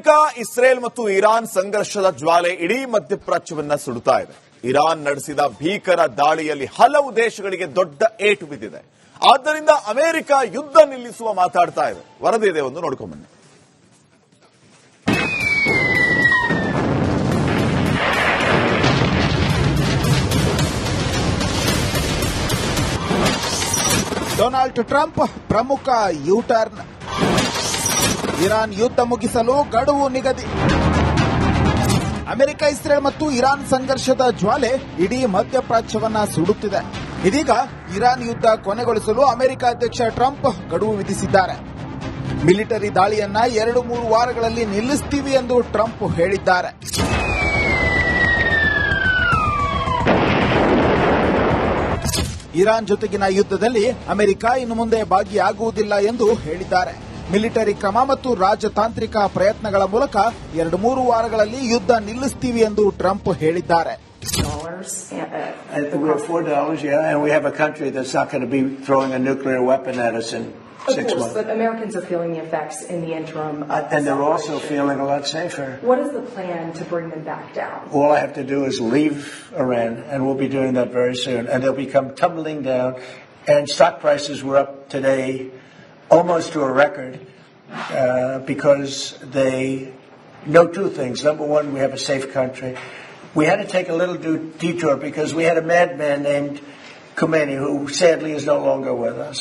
America, Israel ಮತ್ತು Iran ಸಂಘರ್ಷದ ಜ್ವಾಲೆ ಇಡೀ ಮಧ್ಯಪ್ರಾಚ್ಯವನ್ನ ಸುಡುತ್ತಾ ಇದೆ. ಇರಾನ್ ನಡೆಸಿದ ಭೀಕರ ದಾಳಿಯಲ್ಲಿ ಹಲವು ದೇಶಗಳಿಗೆ ದೊಡ್ಡ ಏಟು ಬಿದ್ದಿದೆ. ಆದ್ದರಿಂದ ಅಮೆರಿಕ ಯುದ್ಧ ನಿಲ್ಲಿಸುವ ಮಾತಾಡ್ತಾ ಇದೆ. ವರದಿ ಇದೆ, ಒಂದು ನೋಡ್ಕೊಂಡ್ಬನ್ನಿ. ಡೊನಾಲ್ಡ್ ಟ್ರಂಪ್ ಪ್ರಮುಖ ಯೂಟರ್ನ್. ಇರಾನ್ ಯುದ್ಧ ಮುಗಿಸಲು ಗಡುವು ನಿಗದಿ. ಅಮೆರಿಕ, ಇಸ್ರೇಲ್ ಮತ್ತು ಇರಾನ್ ಸಂಘರ್ಷದ ಜ್ವಾಲೆ ಇಡೀ ಮಧ್ಯಪ್ರಾಚ್ಯವನ್ನ ಸುಡುತ್ತಿದೆ. ಇದೀಗ ಇರಾನ್ ಯುದ್ಧ ಕೊನೆಗೊಳಿಸಲು ಅಮೆರಿಕ ಅಧ್ಯಕ್ಷ ಟ್ರಂಪ್ ಗಡುವು ವಿಧಿಸಿದ್ದಾರೆ. ಮಿಲಿಟರಿ ದಾಳಿಯನ್ನ 2-3 ವಾರಗಳಲ್ಲಿ ನಿಲ್ಲಿಸ್ತೀವಿ ಎಂದು ಟ್ರಂಪ್ ಹೇಳಿದ್ದಾರೆ. ಇರಾನ್ ಜೊತೆಗಿನ ಯುದ್ಧದಲ್ಲಿ ಅಮೆರಿಕ ಇನ್ನು ಮುಂದೆ ಭಾಗಿಯಾಗುವುದಿಲ್ಲ ಎಂದು ಹೇಳಿದ್ದಾರೆ. ಮಿಲಿಟರಿ ಕ್ರಮ ಮತ್ತು ರಾಜತಾಂತ್ರಿಕ ಪ್ರಯತ್ನಗಳ ಮೂಲಕ 2-3 ವಾರಗಳಲ್ಲಿ ಯುದ್ಧ ನಿಲ್ಲಿಸ್ತೀವಿ ಎಂದು ಟ್ರಂಪ್ ಹೇಳಿದ್ದಾರೆ. We're $4, yeah, and we have a country that's not going to be throwing a nuclear weapon at us in 6 months. But Americans are feeling the effects in the interim. And they're also feeling a lot safer. What is the plan to bring them back down? All I have to do is leave Iran, and we'll be doing that very soon. And they'll become tumbling down. And stock prices were up today almost to a record because they know two things. Number one, we have a safe country. We had to take a little detour because we had a madman named Khomeini who sadly is no longer with us.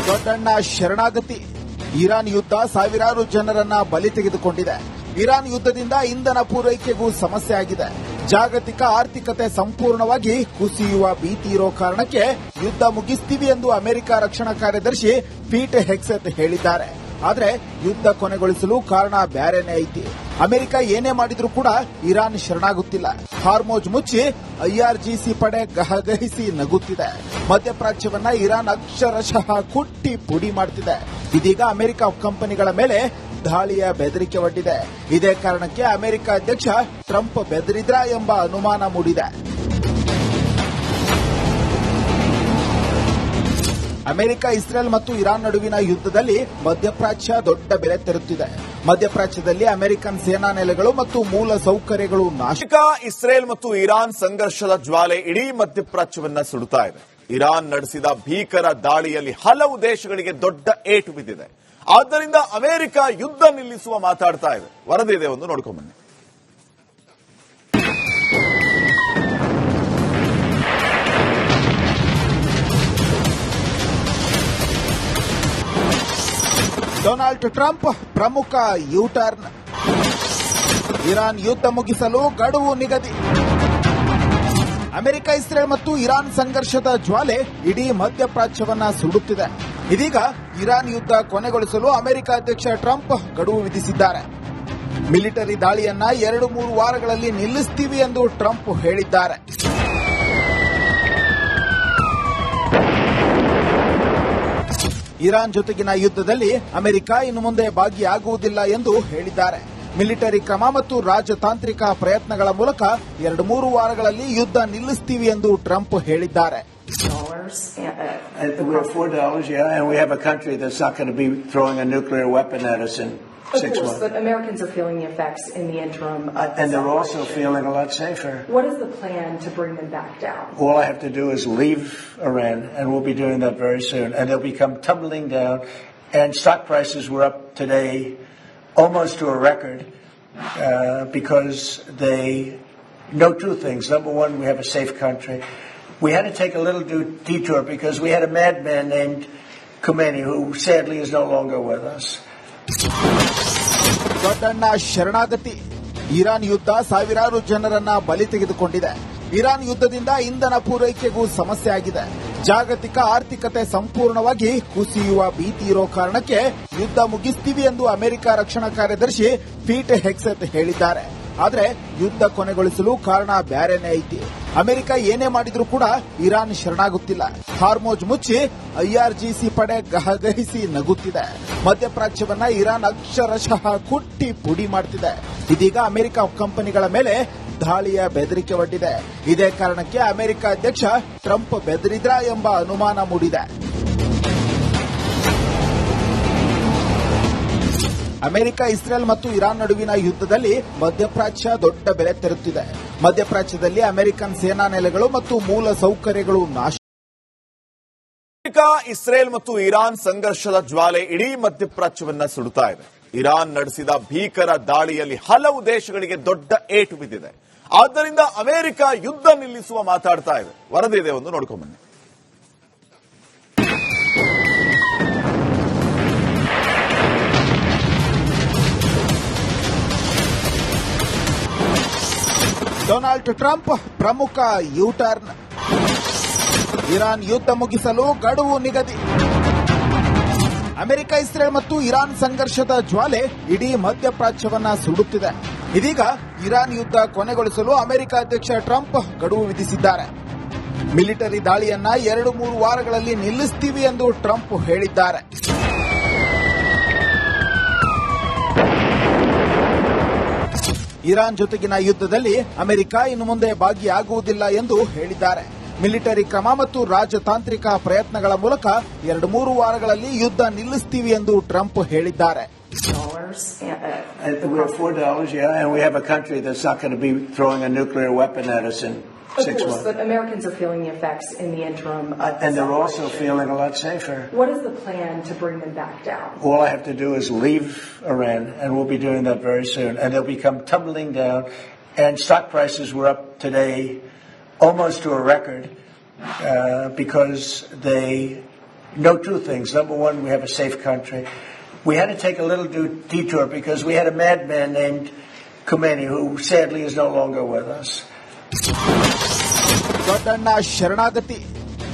ದೊಡ್ಡಣ್ಣ ಶರಣಾಗತಿ. Iran ಯುದ್ಧ ಸಾವಿರಾರು ಜನರನ್ನ ಬಲಿ ತೆಗೆದುಕೊಂಡಿದೆ. Iran ಯುದ್ಧದಿಂದ ಇಂಧನ ಪೂರೈಕೆಗೂ ಸಮಸ್ಯೆ ಆಗಿದೆ. ಜಾಗತಿಕ ಆರ್ಥಿಕತೆ ಸಂಪೂರ್ಣವಾಗಿ ಕುಸಿಯುವ ಭೀತಿ ಇರೋ ಕಾರಣಕ್ಕೆ ಯುದ್ಧ ಮುಗಿಸ್ತೀವಿ ಎಂದು ಅಮೆರಿಕ ರಕ್ಷಣಾ ಕಾರ್ಯದರ್ಶಿ ಪೀಟ್ ಹೆಗ್ಸೆತ್ ಹೇಳಿದ್ದಾರೆ. ಆದರೆ ಯುದ್ಧ ಕೊನೆಗೊಳಿಸಲು ಕಾರಣ ಬ್ಯಾರೇನೇ ಐತಿ. ಅಮೆರಿಕ ಏನೇ ಮಾಡಿದ್ರೂ ಕೂಡ ಇರಾನ್ ಶರಣಾಗುತ್ತಿಲ್ಲ. ಹಾರ್ಮೋಜ್ ಮುಚ್ಚಿ ಐಆರ್ಜಿಸಿ ಪಡೆ ಗಹಗಹಿಸಿ ನಗುತ್ತಿದೆ. ಮಧ್ಯಪ್ರಾಚ್ಯವನ್ನ ಇರಾನ್ ಅಕ್ಷರಶಃ ಕುಟ್ಟಿ ಪುಡಿ ಮಾಡುತ್ತಿದೆ. ಇದೀಗ ಅಮೆರಿಕ ಕಂಪನಿಗಳ ಮೇಲೆ ದಾಳಿಯ ಬೆದರಿಕೆ ಒಡ್ಡಿದೆ. ಇದೇ ಕಾರಣಕ್ಕೆ ಅಮೆರಿಕ ಅಧ್ಯಕ್ಷ ಟ್ರಂಪ್ ಬೆದರಿದ್ರಾ ಎಂಬ ಅನುಮಾನ ಮೂಡಿದೆ. ಅಮೆರಿಕ, ಇಸ್ರೇಲ್ ಮತ್ತು ಇರಾನ್ ನಡುವಿನ ಯುದ್ಧದಲ್ಲಿ ಮಧ್ಯಪ್ರಾಚ್ಯ ದೊಡ್ಡ ಬೆಲೆ ತೆರುತ್ತಿದೆ. ಮಧ್ಯಪ್ರಾಚ್ಯದಲ್ಲಿ ಅಮೆರಿಕನ್ ಸೇನಾ ನೆಲೆಗಳು ಮತ್ತು ಮೂಲ ಸೌಕರ್ಯಗಳು ನಾಶ. ಅಮೆರಿಕ, ಇಸ್ರೇಲ್ ಮತ್ತು ಇರಾನ್ ಸಂಘರ್ಷದ ಜ್ವಾಲೆ ಇಡೀ ಮಧ್ಯಪ್ರಾಚ್ಯವನ್ನ ಸುಡುತ್ತಾ ಇದೆ. ಇರಾನ್ ನಡೆಸಿದ ಭೀಕರ ದಾಳಿಯಲ್ಲಿ ಹಲವು ದೇಶಗಳಿಗೆ ದೊಡ್ಡ ಏಟು ಬಿದ್ದಿದೆ. ಆದ್ದರಿಂದ ಅಮೆರಿಕ ಯುದ್ಧ ನಿಲ್ಲಿಸುವ ಮಾತಾಡ್ತಾ ಇದೆ. ವರದಿ ಇದೆ, ಒಂದು ನೋಡ್ಕೊಂಡ್ಬನ್ನಿ. ಡೊನಾಲ್ಡ್ ಟ್ರಂಪ್ ಪ್ರಮುಖ ಯೂಟರ್ನ್. ಇರಾನ್ ಯುದ್ಧ ಮುಗಿಸಲು ಗಡುವು ನಿಗದಿ. ಅಮೆರಿಕ, ಇಸ್ರೇಲ್ ಮತ್ತು ಇರಾನ್ ಸಂಘರ್ಷದ ಜ್ವಾಲೆ ಇಡೀ ಮಧ್ಯಪ್ರಾಚ್ಯವನ್ನ ಸುಡುತ್ತಿದೆ. ಇದೀಗ ಇರಾನ್ ಯುದ್ಧ ಕೊನೆಗೊಳಿಸಲು ಅಮೆರಿಕ ಅಧ್ಯಕ್ಷ ಟ್ರಂಪ್ ಗಡುವು ವಿಧಿಸಿದ್ದಾರೆ. ಮಿಲಿಟರಿ ದಾಳಿಯನ್ನ 2-3 ವಾರಗಳಲ್ಲಿ ನಿಲ್ಲಿಸ್ತೀವಿ ಎಂದು ಟ್ರಂಪ್ ಹೇಳಿದ್ದಾರೆ. ಇರಾನ್ ಜೊತೆಗಿನ ಯುದ್ಧದಲ್ಲಿ ಅಮೆರಿಕ ಇನ್ನು ಮುಂದೆ ಭಾಗಿಯಾಗುವುದಿಲ್ಲ ಎಂದು ಹೇಳಿದ್ದಾರೆ. ಮಿಲಿಟರಿ ಕ್ರಮ ಮತ್ತು ರಾಜತಾಂತ್ರಿಕ ಪ್ರಯತ್ನಗಳ ಮೂಲಕ 2-3 ವಾರಗಳಲ್ಲಿ ಯುದ್ಧ ನಿಲ್ಲಿಸ್ತೀವಿ ಎಂದು ಟ್ರಂಪ್ ಹೇಳಿದ್ದಾರೆ. We're $4, yeah, and we have a country that's not going to be throwing a nuclear weapon at us in 6 months. But Americans are feeling the effects in the interim. And they're also feeling a lot safer. What is the plan to bring them back down? All I have to do is leave Iran, and we'll be doing that very soon. And they'll become tumbling down. And stock prices were up today almost to a record because they know two things. Number one, we have a safe country. We had to take a little detour because we had a madman named Khomeini who sadly is no longer with us. ದೊಡ್ಡಣ್ಣ ಶರಣಾಗತಿ. Iran ಯುದ್ಧ ಸಾವಿರಾರು ಜನರನ್ನ ಬಲಿ ತೆಗೆದುಕೊಂಡಿದೆ. Iran ಯುದ್ಧದಿಂದ ಇಂಧನ ಪೂರೈಕೆಗೂ ಸಮಸ್ಯೆ ಆಗಿದೆ. ಜಾಗತಿಕ ಆರ್ಥಿಕತೆ ಸಂಪೂರ್ಣವಾಗಿ ಕುಸಿಯುವ ಭೀತಿ ಇರೋ ಕಾರಣಕ್ಕೆ ಯುದ್ಧ ಮುಗಿಸ್ತೀವಿ ಎಂದು ಅಮೆರಿಕ ರಕ್ಷಣಾ ಕಾರ್ಯದರ್ಶಿ ಪೀಟ್ ಹೆಗ್ಸೆತ್ ಹೇಳಿದ್ದಾರೆ. ಆದರೆ ಯುದ್ಧ ಕೊನೆಗೊಳಿಸಲು ಕಾರಣ ಬ್ಯಾರೇನೇ ಐತಿ. ಅಮೆರಿಕ ಏನೇ ಮಾಡಿದ್ರೂ ಕೂಡ ಇರಾನ್ ಶರಣಾಗುತ್ತಿಲ್ಲ. ಹಾರ್ಮೋಜ್ ಮುಚ್ಚಿ ಐಆರ್ಜಿಸಿ ಪಡೆ ಗಹಗಹಿಸಿ ನಗುತ್ತಿದೆ. ಮಧ್ಯಪ್ರಾಚ್ಯವನ್ನ ಇರಾನ್ ಅಕ್ಷರಶಃ ಕುಟ್ಟಿ ಪುಡಿ ಮಾಡುತ್ತಿದೆ. ಇದೀಗ ಅಮೆರಿಕ ಕಂಪನಿಗಳ ಮೇಲೆ ದಾಳಿಯ ಬೆದರಿಕೆ ಒಡ್ಡಿದೆ. ಇದೇ ಕಾರಣಕ್ಕೆ ಅಮೆರಿಕ ಅಧ್ಯಕ್ಷ ಟ್ರಂಪ್ ಬೆದರಿದ್ರಾ ಎಂಬ ಅನುಮಾನ ಮೂಡಿದೆ. ಅಮೆರಿಕ, ಇಸ್ರೇಲ್ ಮತ್ತು ಇರಾನ್ ನಡುವಿನ ಯುದ್ಧದಲ್ಲಿ ಮಧ್ಯಪ್ರಾಚ್ಯ ದೊಡ್ಡ ಬೆಲೆ ತೆರುತ್ತಿದೆ. ಮಧ್ಯಪ್ರಾಚ್ಯದಲ್ಲಿ ಅಮೆರಿಕನ್ ಸೇನಾ ನೆಲೆಗಳು ಮತ್ತು ಮೂಲ ಸೌಕರ್ಯಗಳು ನಾಶ. ಅಮೆರಿಕ, ಇಸ್ರೇಲ್ ಮತ್ತು ಇರಾನ್ ಸಂಘರ್ಷದ ಜ್ವಾಲೆ ಇಡೀ ಮಧ್ಯಪ್ರಾಚ್ಯವನ್ನ ಸುಡುತ್ತಾ ಇದೆ. ಇರಾನ್ ನಡೆಸಿದ ಭೀಕರ ದಾಳಿಯಲ್ಲಿ ಹಲವು ದೇಶಗಳಿಗೆ ದೊಡ್ಡ ಏಟು ಬಿದ್ದಿದೆ. ಆದ್ದರಿಂದ ಅಮೆರಿಕ ಯುದ್ಧ ನಿಲ್ಲಿಸುವ ಮಾತಾಡ್ತಾ ಇದೆ. ವರದಿ ಇದೆ, ಒಂದು ನೋಡ್ಕೊಂಡ್ಬನ್ನಿ. ಡೊನಾಲ್ಡ್ ಟ್ರಂಪ್ ಪ್ರಮುಖ ಯೂಟರ್ನ್. ಇರಾನ್ ಯುದ್ಧ ಮುಗಿಸಲು ಗಡುವು ನಿಗದಿ. ಅಮೆರಿಕ, ಇಸ್ರೇಲ್ ಮತ್ತು ಇರಾನ್ ಸಂಘರ್ಷದ ಜ್ವಾಲೆ ಇಡೀ ಮಧ್ಯಪ್ರಾಚ್ಯವನ್ನ ಸುಡುತ್ತಿದೆ. ಇದೀಗ ಇರಾನ್ ಯುದ್ಧ ಕೊನೆಗೊಳಿಸಲು ಅಮೆರಿಕ ಅಧ್ಯಕ್ಷ ಟ್ರಂಪ್ ಗಡುವು ವಿಧಿಸಿದ್ದಾರೆ. ಮಿಲಿಟರಿ ದಾಳಿಯನ್ನ 2-3 ವಾರಗಳಲ್ಲಿ ನಿಲ್ಲಿಸ್ತೀವಿ ಎಂದು ಟ್ರಂಪ್ ಹೇಳಿದ್ದಾರೆ. ಇರಾನ್ ಜೊತೆಗಿನ ಯುದ್ಧದಲ್ಲಿ ಅಮೆರಿಕ ಇನ್ನು ಮುಂದೆ ಭಾಗಿಯಾಗುವುದಿಲ್ಲ ಎಂದು ಹೇಳಿದ್ದಾರೆ. ಮಿಲಿಟರಿ ಕ್ರಮ ಮತ್ತು ರಾಜತಾಂತ್ರಿಕ ಪ್ರಯತ್ನಗಳ ಮೂಲಕ 2-3 ವಾರಗಳಲ್ಲಿ ಯುದ್ಧ ನಿಲ್ಲಿಸ್ತೀವಿ ಎಂದು ಟ್ರಂಪ್ ಹೇಳಿದ್ದಾರೆ. We're $4, yeah, and we have a country that's not going to be throwing a nuclear weapon at us in 6 months. But Americans are feeling the effects in the interim. And they're also feeling a lot safer. What is the plan to bring them back down? All I have to do is leave Iran, and we'll be doing that very soon. And they'll become tumbling down. And stock prices were up today almost to a record because they know two things. Number one, we have a safe country. We had to take a little detour because we had a madman named Khomeini who sadly is no longer with us. ದೊಡ್ಡಣ್ಣ ಶರಣಾಗತಿ.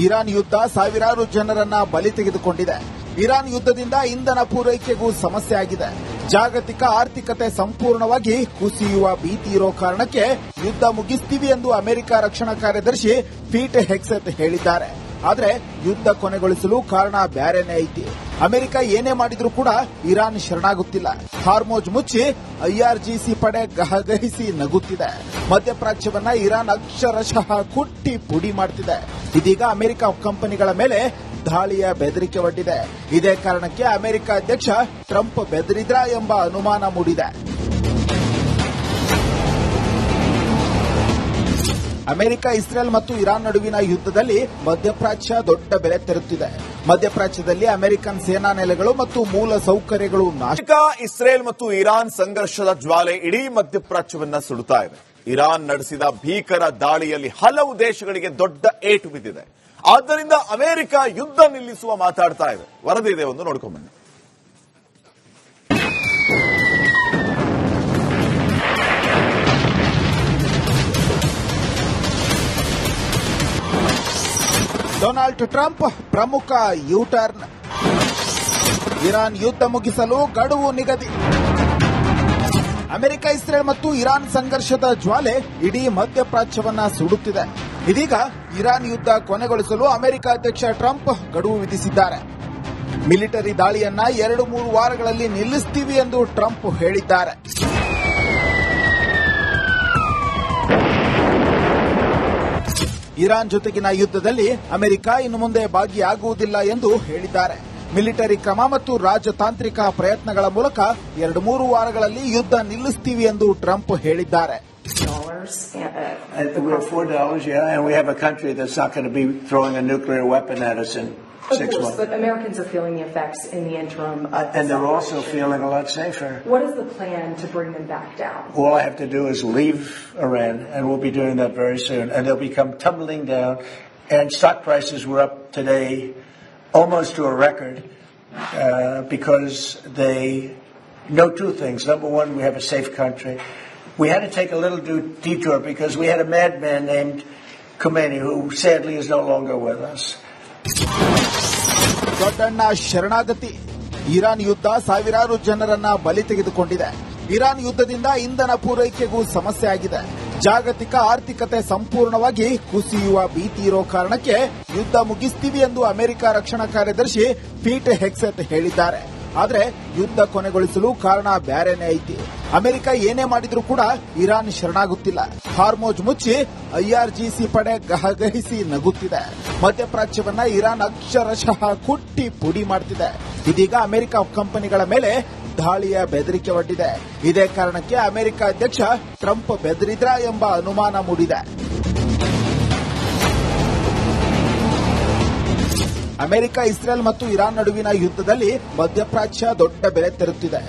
Iran ಯುದ್ಧ ಸಾವಿರಾರು ಜನರನ್ನ ಬಲಿ ತೆಗೆದುಕೊಂಡಿದೆ. Iran ಯುದ್ಧದಿಂದ ಇಂಧನ ಪೂರೈಕೆಗೂ ಸಮಸ್ಯೆ ಆಗಿದೆ. ಜಾಗತಿಕ ಆರ್ಥಿಕತೆ ಸಂಪೂರ್ಣವಾಗಿ ಕುಸಿಯುವ ಭೀತಿ ಇರೋ ಕಾರಣಕ್ಕೆ ಯುದ್ಧ ಮುಗಿಸ್ತೀವಿ ಎಂದು ಅಮೆರಿಕ ರಕ್ಷಣಾ ಕಾರ್ಯದರ್ಶಿ ಪೀಟ್ ಹೆಗ್ಸೆತ್ ಹೇಳಿದ್ದಾರೆ. ಆದರೆ ಯುದ್ಧ ಕೊನೆಗೊಳಿಸಲು ಕಾರಣ ಬ್ಯಾರೇನೇ ಐತಿ. ಅಮೆರಿಕ ಏನೇ ಮಾಡಿದ್ರೂ ಕೂಡ ಇರಾನ್ ಶರಣಾಗುತ್ತಿಲ್ಲ. ಹಾರ್ಮೋಜ್ ಮುಚ್ಚಿ ಐಆರ್ಜಿಸಿ ಪಡೆ ಗಹಗಹಿಸಿ ನಗುತ್ತಿದೆ. ಮಧ್ಯಪ್ರಾಚ್ಯವನ್ನ ಇರಾನ್ ಅಕ್ಷರಶಃ ಕುಟ್ಟಿ ಪುಡಿ ಮಾಡ್ತಿದೆ. ಇದೀಗ ಅಮೆರಿಕ ಕಂಪನಿಗಳ ಮೇಲೆ ದಾಳಿಯ ಬೆದರಿಕೆ ಒಡ್ಡಿದೆ. ಇದೇ ಕಾರಣಕ್ಕೆ ಅಮೆರಿಕ ಅಧ್ಯಕ್ಷ ಟ್ರಂಪ್ ಬೆದರಿದ್ರಾ ಎಂಬ ಅನುಮಾನ ಮೂಡಿದೆ. ಅಮೆರಿಕ, ಇಸ್ರೇಲ್ ಮತ್ತು ಇರಾನ್ ನಡುವಿನ ಯುದ್ಧದಲ್ಲಿ ಮಧ್ಯಪ್ರಾಚ್ಯ ದೊಡ್ಡ ಬೆಲೆ ತೆರುತ್ತಿದೆ. ಮಧ್ಯಪ್ರಾಚ್ಯದಲ್ಲಿ ಅಮೆರಿಕನ್ ಸೇನಾ ನೆಲೆಗಳು ಮತ್ತು ಮೂಲ ಸೌಕರ್ಯಗಳು ನಾಶ. ಅಮೆರಿಕ, ಇಸ್ರೇಲ್ ಮತ್ತು ಇರಾನ್ ಸಂಘರ್ಷದ ಜ್ವಾಲೆ ಇಡೀ ಮಧ್ಯಪ್ರಾಚ್ಯವನ್ನ ಸುಡುತ್ತಾ ಇದೆ. ಇರಾನ್ ನಡೆಸಿದ ಭೀಕರ ದಾಳಿಯಲ್ಲಿ ಹಲವು ದೇಶಗಳಿಗೆ ದೊಡ್ಡ ಏಟು ಬಿದ್ದಿದೆ. ಆದ್ದರಿಂದ ಅಮೆರಿಕ ಯುದ್ಧ ನಿಲ್ಲಿಸುವ ಮಾತಾಡ್ತಾ ಇದೆ. ವರದಿ ಇದೆ, ಒಂದು ನೋಡ್ಕೊಂಡ್ಬನ್ನಿ. ಡೊನಾಲ್ಡ್ ಟ್ರಂಪ್ ಪ್ರಮುಖ ಯೂಟರ್ನ್. ಇರಾನ್ ಯುದ್ಧ ಮುಗಿಸಲು ಗಡುವು ನಿಗದಿ. ಅಮೆರಿಕ, ಇಸ್ರೇಲ್ ಮತ್ತು ಇರಾನ್ ಸಂಘರ್ಷದ ಜ್ವಾಲೆ ಇಡೀ ಮಧ್ಯಪ್ರಾಚ್ಯವನ್ನ ಸುಡುತ್ತಿದೆ. ಇದೀಗ ಇರಾನ್ ಯುದ್ಧ ಕೊನೆಗೊಳಿಸಲು ಅಮೆರಿಕ ಅಧ್ಯಕ್ಷ ಟ್ರಂಪ್ ಗಡುವು ವಿಧಿಸಿದ್ದಾರೆ. ಮಿಲಿಟರಿ ದಾಳಿಯನ್ನ 2-3 ವಾರಗಳಲ್ಲಿ ನಿಲ್ಲಿಸ್ತೀವಿ ಎಂದು ಟ್ರಂಪ್ ಹೇಳಿದ್ದಾರೆ. ಇರಾನ್ ಜೊತೆಗಿನ ಯುದ್ಧದಲ್ಲಿ ಅಮೆರಿಕ ಇನ್ನು ಮುಂದೆ ಭಾಗಿಯಾಗುವುದಿಲ್ಲ ಎಂದು ಹೇಳಿದ್ದಾರೆ. ಮಿಲಿಟರಿ ಕ್ರಮ ಮತ್ತು ರಾಜತಾಂತ್ರಿಕ ಪ್ರಯತ್ನಗಳ ಮೂಲಕ 2-3 ವಾರಗಳಲ್ಲಿ ಯುದ್ಧ ನಿಲ್ಲಿಸ್ತೀವಿ ಎಂದು ಟ್ರಂಪ್ ಹೇಳಿದ್ದಾರೆ. We're $4, yeah, and we have a country that's not going to be throwing a nuclear weapon at us in 6 months. But Americans are feeling the effects in the interim. And they're also feeling a lot safer. What is the plan to bring them back down? All I have to do is leave Iran, and we'll be doing that very soon. And they'll become tumbling down. And stock prices were up today almost to a record because they know two things. Number one, we have a safe country. We had to take a little detour because we had a madman named Khomeini who sadly is no longer with us. ದೊಡ್ಡಣ್ಣ ಶರಣಾಗತಿ. Iran ಯುದ್ಧ ಸಾವಿರಾರು ಜನರನ್ನ ಬಲಿ ತೆಗೆದುಕೊಂಡಿದೆ. Iran ಯುದ್ಧದಿಂದ ಇಂಧನ ಪೂರೈಕೆಗೂ ಸಮಸ್ಯೆ ಆಗಿದೆ. ಜಾಗತಿಕ ಆರ್ಥಿಕತೆ ಸಂಪೂರ್ಣವಾಗಿ ಕುಸಿಯುವ ಭೀತಿ ಇರೋ ಕಾರಣಕ್ಕೆ ಯುದ್ಧ ಮುಗಿಸ್ತೀವಿ ಎಂದು ಅಮೆರಿಕ ರಕ್ಷಣಾ ಕಾರ್ಯದರ್ಶಿ ಪೀಟ್ ಹೆಗ್ಸೆತ್ ಹೇಳಿದ್ದಾರೆ. ಆದರೆ ಯುದ್ಧ ಕೊನೆಗೊಳಿಸಲು ಕಾರಣ ಬ್ಯಾರೇನೇ ಐತಿ. ಅಮೆರಿಕ ಏನೇ ಮಾಡಿದ್ರೂ ಕೂಡ ಇರಾನ್ ಶರಣಾಗುತ್ತಿಲ್ಲ. ಹಾರ್ಮೋಜ್ ಮುಚ್ಚಿ ಐಆರ್ಜಿಸಿ ಪಡೆ ಗಹಗಹಿಸಿ ನಗುತ್ತಿದೆ. ಮಧ್ಯಪ್ರಾಚ್ಯವನ್ನ ಇರಾನ್ ಅಕ್ಷರಶಃ ಕುಟ್ಟಿ ಪುಡಿ ಮಾಡ್ತಿದೆ. ಇದೀಗ ಅಮೆರಿಕ ಕಂಪನಿಗಳ ಮೇಲೆ ದಾಳಿಯ ಬೆದರಿಕೆ ಒಡ್ಡಿದೆ. ಇದೇ ಕಾರಣಕ್ಕೆ ಅಮೆರಿಕ ಅಧ್ಯಕ್ಷ ಟ್ರಂಪ್ ಬೆದರಿದ್ರಾ ಎಂಬ ಅನುಮಾನ ಮೂಡಿದೆ. ಅಮೆರಿಕ, ಇಸ್ರೇಲ್ ಮತ್ತು ಇರಾನ್ ನಡುವಿನ ಯುದ್ಧದಲ್ಲಿ ಮಧ್ಯಪ್ರಾಚ್ಯ ದೊಡ್ಡ ಬೆಲೆ ತೆರುತ್ತಿದೆ.